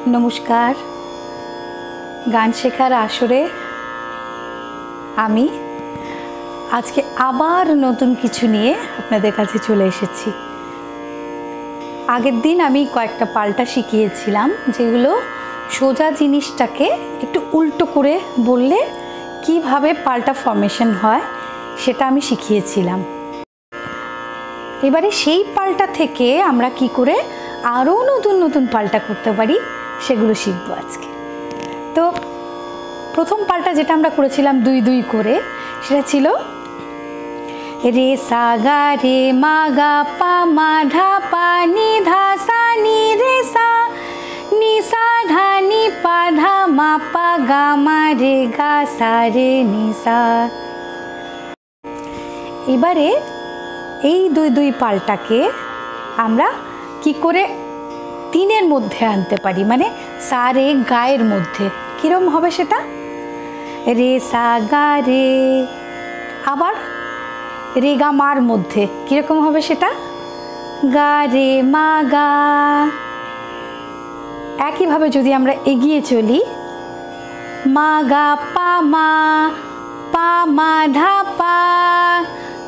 नमस्कार गान शेखार आसरे आमी आज के आबार नतून किछु निये आपनादेर काछे चले एसेछि। आगेर दिन आमी कयेकटा पाल्टा शिखिएछिलाम जेगुलो सोजा जिनिसटाके एकटु उल्टो करे बोलले किभाबे पाल्टा फर्मेशन हय सेटा आमी शिखिएछिलाम। एबारे सेई पाल्टा थेके आमरा कि करे आरो नतून नतून पाल्टा करते पारी सेगुलो शिखबो आजके। तो प्रथम पाल्टा जेटा आमरा करेछिलाम दुई दुई करे सेटा छिलो रे सा गा रे मा गा पा मा धा पा नि धा सा नि रे सा नि सा धा नि पा धा मा पा गा मा रे गा सा रे नि सा। एबारे এই দুই দুই পাল্টাকে আমরা কি করে তিনের মধ্যে আনতে পারি, মানে সা রে গায়ের মধ্যে কিরকম হবে সেটা রে সা গা রে, আবার রে গা মার মধ্যে কিরকম হবে সেটা গা রে মা গা। একইভাবে যদি আমরা এগিয়ে চলি মা গা পা মা ধা পা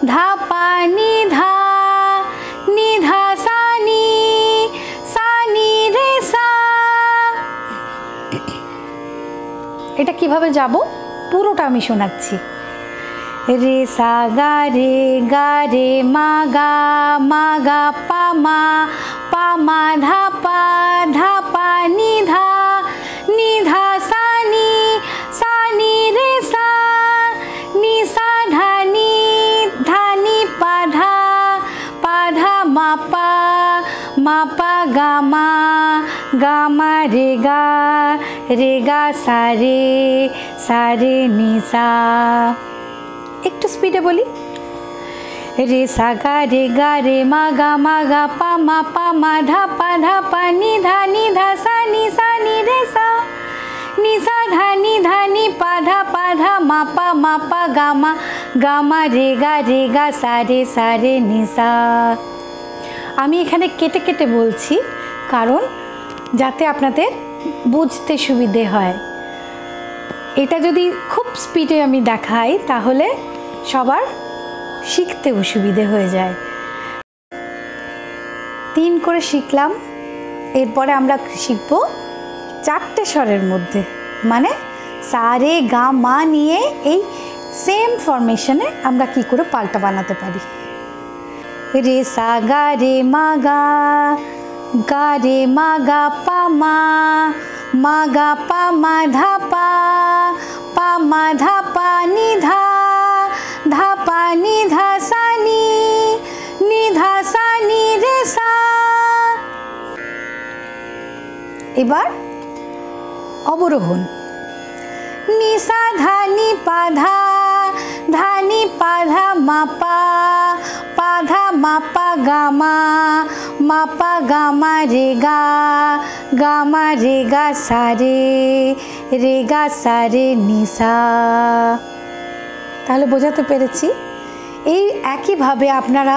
धा पा नि धा सा नी रे सा। এটা কিভাবে যাব পুরোটা আমি শোনাচ্ছি। রে সা গা রে মা গা পা মা ধা পা নি ধা সা নি রে সা নি সা ধা নি পা ধা মা পা গা মা রে গা সা রে নি সা। একটু স্পিডে বলি রে সা গা রে মা গা পা মা ধা পা নি ধা সা নি রে সা নি সা ধা নি পা ধা মা পা গা মা রে গা সা রে নি সা। আমি এখানে কেটে কেটে বলছি কারণ যাতে আপনাদের বুঝতে সুবিধে হয়। এটা যদি খুব স্পিডে আমি দেখাই তাহলে সবার শিখতে অসুবিধে হয়ে যায়। 3 করে শিখলাম, এরপরে আমরা শিখব 4টে স্বরের মধ্যে, মানে সা রে গা মা নিয়ে এই সেম ফরমেশনে আমরা কি করে পাল্টা বানাতে পারি। রে সা গা রে মা গা পা মা গা পা মা ধা পা নি ধা পা নি ধা সা নি ধা সা নি রে সা। এবার অবরোহণ নি সা ধা নি পা ধা মা পা গা মা রে গা সা রে নি সা। তাহলে বোঝাতে পেরেছি। এই একইভাবে আপনারা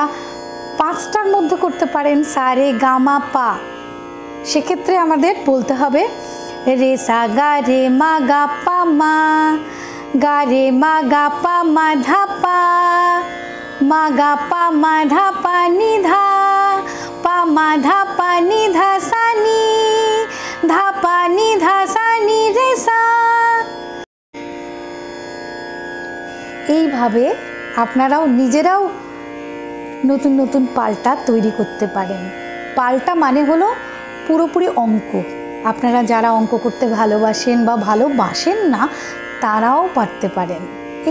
5টার মধ্যে করতে পারেন সা রে গা মা পা। সেক্ষেত্রে আমাদের বলতে হবে রে সা গা রে মা গা পা মা গা রে মা গা পা মা ধা পা মা গা পা মা ধা পা নি ধা নি ধা সা নি রে সা। এইভাবে আপনারাও নিজেরাও নতুন নতুন পাল্টা তৈরি করতে পারেন। পাল্টা মানে হলো পুরোপুরি অঙ্ক। আপনারা যারা অঙ্ক করতে ভালোবাসেন বা ভালোবাসেন না তারাও পারতে পারেন,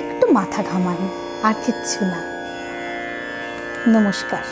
একটু মাথা ঘামান, আর কিচ্ছু না। নমস্কার।